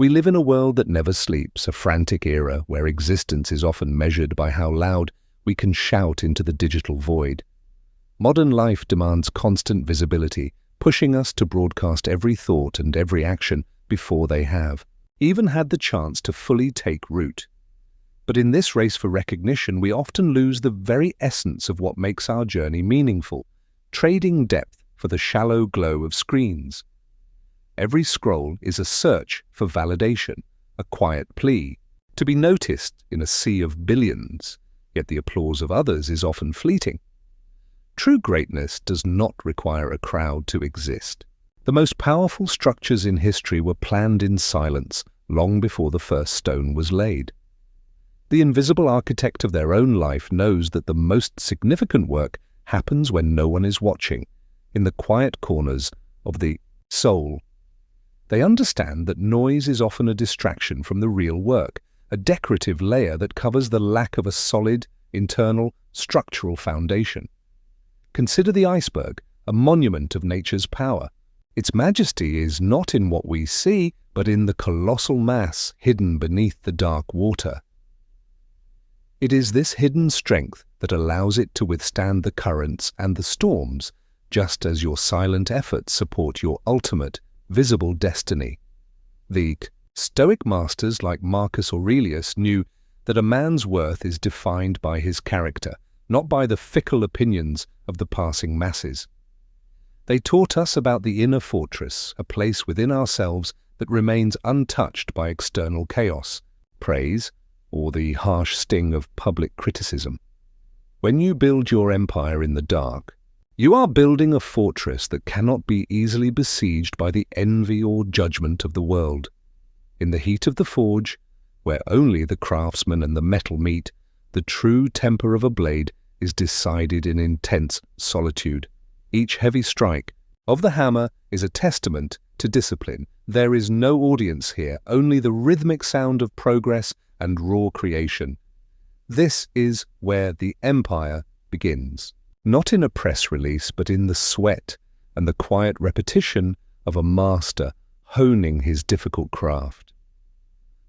We live in a world that never sleeps, a frantic era where existence is often measured by how loud we can shout into the digital void. Modern life demands constant visibility, pushing us to broadcast every thought and every action before they have even had the chance to fully take root. But in this race for recognition, we often lose the very essence of what makes our journey meaningful, trading depth for the shallow glow of screens. Every scroll is a search for validation, a quiet plea, to be noticed in a sea of billions, yet the applause of others is often fleeting. True greatness does not require a crowd to exist. The most powerful structures in history were planned in silence long before the first stone was laid. The invisible architect of their own life knows that the most significant work happens when no one is watching, in the quiet corners of the soul. They understand that noise is often a distraction from the real work, a decorative layer that covers the lack of a solid, internal, structural foundation. Consider the iceberg, a monument of nature's power. Its majesty is not in what we see, but in the colossal mass hidden beneath the dark water. It is this hidden strength that allows it to withstand the currents and the storms, just as your silent efforts support your ultimate, visible destiny. The Stoic masters like Marcus Aurelius knew that a man's worth is defined by his character, not by the fickle opinions of the passing masses. They taught us about the inner fortress, a place within ourselves that remains untouched by external chaos, praise, or the harsh sting of public criticism. When you build your empire in the dark, you are building a fortress that cannot be easily besieged by the envy or judgment of the world. In the heat of the forge, where only the craftsman and the metal meet, the true temper of a blade is decided in intense solitude. Each heavy strike of the hammer is a testament to discipline. There is no audience here, only the rhythmic sound of progress and raw creation. This is where the empire begins, not in a press release, but in the sweat and the quiet repetition of a master honing his difficult craft.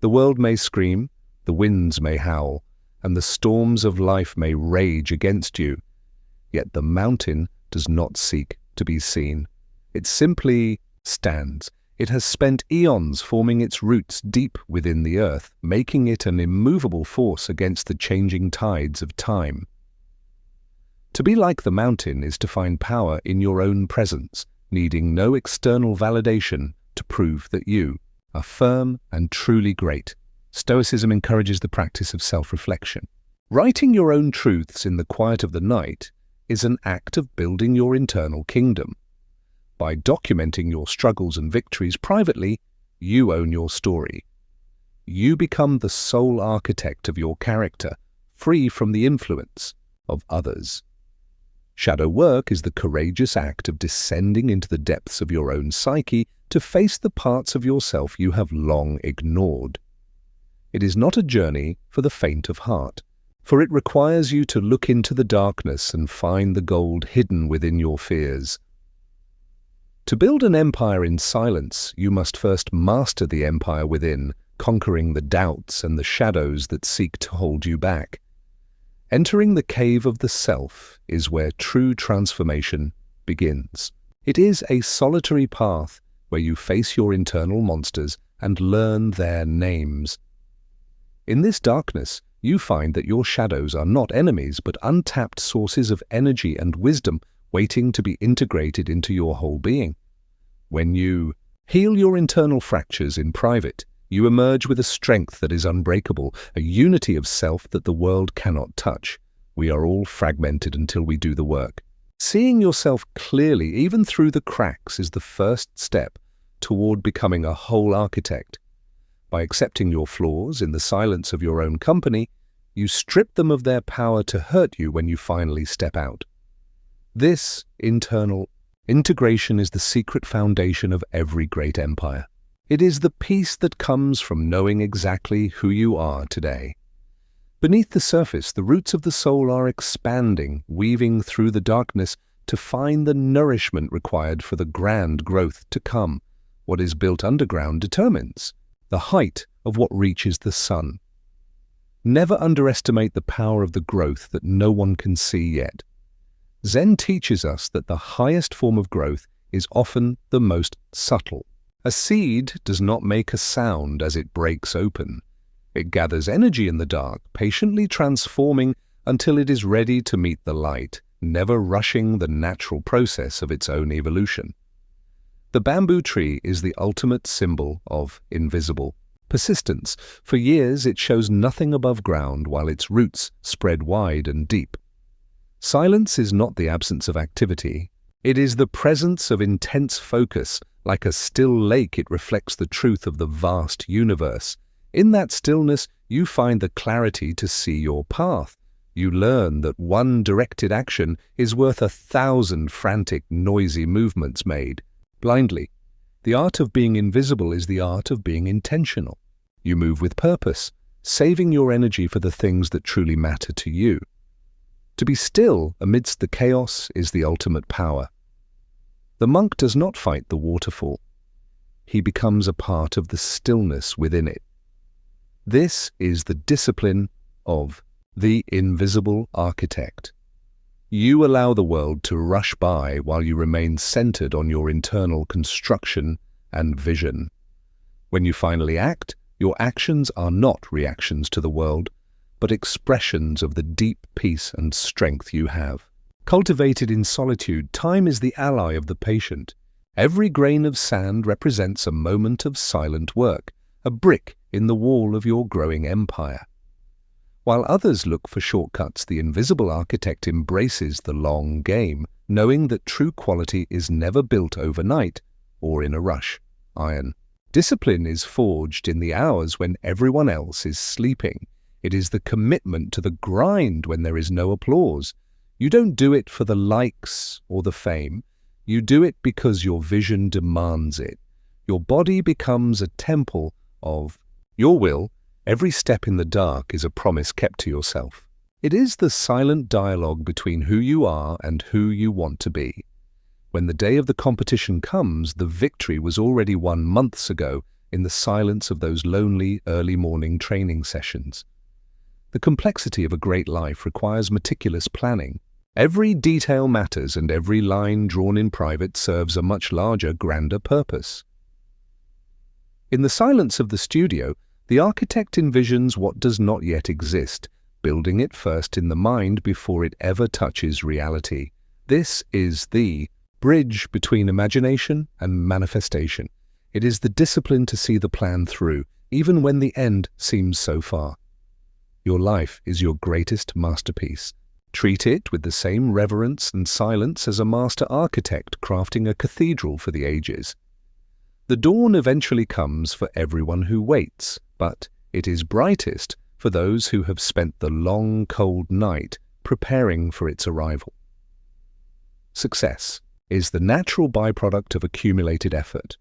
The world may scream, the winds may howl, and the storms of life may rage against you, yet the mountain does not seek to be seen. It simply stands. It has spent eons forming its roots deep within the earth, making it an immovable force against the changing tides of time. To be like the mountain is to find power in your own presence, needing no external validation to prove that you are firm and truly great. Stoicism encourages the practice of self-reflection. Writing your own truths in the quiet of the night is an act of building your internal kingdom. By documenting your struggles and victories privately, you own your story. You become the sole architect of your character, free from the influence of others. Shadow work is the courageous act of descending into the depths of your own psyche to face the parts of yourself you have long ignored. It is not a journey for the faint of heart, for it requires you to look into the darkness and find the gold hidden within your fears. To build an empire in silence, you must first master the empire within, conquering the doubts and the shadows that seek to hold you back. Entering the cave of the self is where true transformation begins. It is a solitary path where you face your internal monsters and learn their names. In this darkness, you find that your shadows are not enemies but untapped sources of energy and wisdom waiting to be integrated into your whole being. When you heal your internal fractures in private, you emerge with a strength that is unbreakable, a unity of self that the world cannot touch. We are all fragmented until we do the work. Seeing yourself clearly, even through the cracks, is the first step toward becoming a whole architect. By accepting your flaws in the silence of your own company, you strip them of their power to hurt you when you finally step out. This internal integration is the secret foundation of every great empire. It is the peace that comes from knowing exactly who you are today. Beneath the surface, the roots of the soul are expanding, weaving through the darkness to find the nourishment required for the grand growth to come. What is built underground determines the height of what reaches the sun. Never underestimate the power of the growth that no one can see yet. Zen teaches us that the highest form of growth is often the most subtle. A seed does not make a sound as it breaks open. It gathers energy in the dark, patiently transforming until it is ready to meet the light, never rushing the natural process of its own evolution. The bamboo tree is the ultimate symbol of invisible persistence. For years it shows nothing above ground while its roots spread wide and deep. Silence is not the absence of activity. It is the presence of intense focus. Like a still lake, it reflects the truth of the vast universe. In that stillness, you find the clarity to see your path. You learn that one directed action is worth 1,000 frantic, noisy movements made blindly. The art of being invisible is the art of being intentional. You move with purpose, saving your energy for the things that truly matter to you. To be still amidst the chaos is the ultimate power. The monk does not fight the waterfall. He becomes a part of the stillness within it. This is the discipline of the invisible architect. You allow the world to rush by while you remain centered on your internal construction and vision. When you finally act, your actions are not reactions to the world, but expressions of the deep peace and strength you have. Cultivated in solitude, time is the ally of the patient. Every grain of sand represents a moment of silent work, a brick in the wall of your growing empire. While others look for shortcuts, the invisible architect embraces the long game, knowing that true quality is never built overnight or in a rush. Iron. Discipline is forged in the hours when everyone else is sleeping. It is the commitment to the grind when there is no applause. You don't do it for the likes or the fame. You do it because your vision demands it. Your body becomes a temple of your will. Every step in the dark is a promise kept to yourself. It is the silent dialogue between who you are and who you want to be. When the day of the competition comes, the victory was already won months ago in the silence of those lonely early morning training sessions. The complexity of a great life requires meticulous planning. Every detail matters, and every line drawn in private serves a much larger, grander purpose. In the silence of the studio, the architect envisions what does not yet exist, building it first in the mind before it ever touches reality. This is the bridge between imagination and manifestation. It is the discipline to see the plan through, even when the end seems so far. Your life is your greatest masterpiece. Treat it with the same reverence and silence as a master architect crafting a cathedral for the ages. The dawn eventually comes for everyone who waits, but it is brightest for those who have spent the long, cold night preparing for its arrival. Success is the natural byproduct of accumulated effort.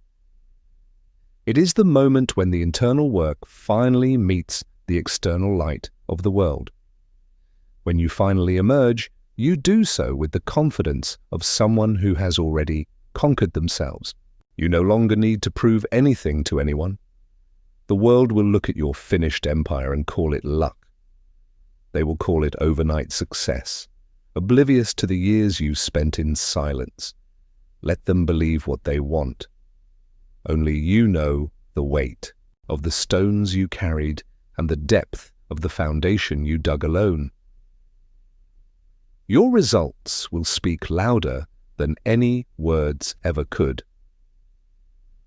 It is the moment when the internal work finally meets the external light of the world. When you finally emerge, you do so with the confidence of someone who has already conquered themselves. You no longer need to prove anything to anyone. The world will look at your finished empire and call it luck. They will call it overnight success, oblivious to the years you spent in silence. Let them believe what they want. Only you know the weight of the stones you carried and the depth of the foundation you dug alone. Your results will speak louder than any words ever could.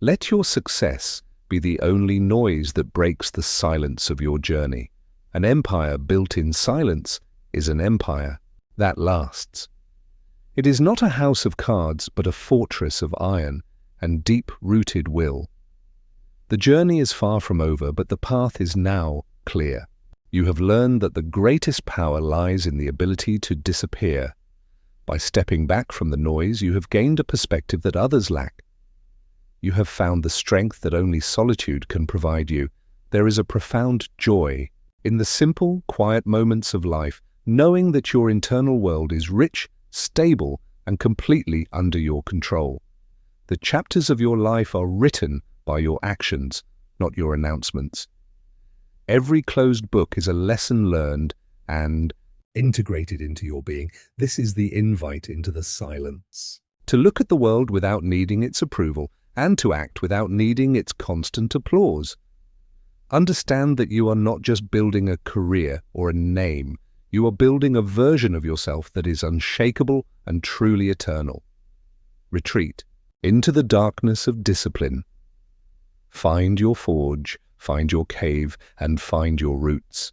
Let your success be the only noise that breaks the silence of your journey. An empire built in silence is an empire that lasts. It is not a house of cards, but a fortress of iron and deep-rooted will. The journey is far from over, but the path is now clear. You have learned that the greatest power lies in the ability to disappear. By stepping back from the noise, you have gained a perspective that others lack. You have found the strength that only solitude can provide you. There is a profound joy in the simple, quiet moments of life, knowing that your internal world is rich, stable, and completely under your control. The chapters of your life are written by your actions, not your announcements. Every closed book is a lesson learned and integrated into your being. This is the invite into the silence. To look at the world without needing its approval, and to act without needing its constant applause. Understand that you are not just building a career or a name, you are building a version of yourself that is unshakable and truly eternal. Retreat into the darkness of discipline. Find your forge, find your cave, and find your roots.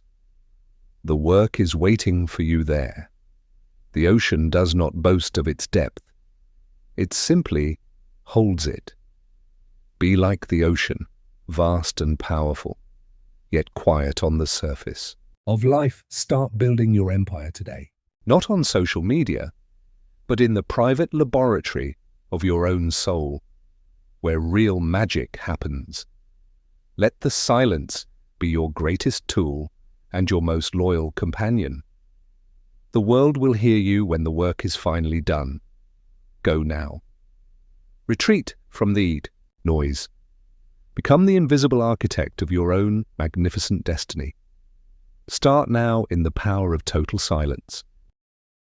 The work is waiting for you there. The ocean does not boast of its depth. It simply holds it. Be like the ocean, vast and powerful, yet quiet on the surface. Of life, start building your empire today. Not on social media, but in the private laboratory of your own soul, where real magic happens. Let the silence be your greatest tool and your most loyal companion. The world will hear you when the work is finally done. Go now. Retreat from the noise. Become the invisible architect of your own magnificent destiny. Start now in the power of total silence.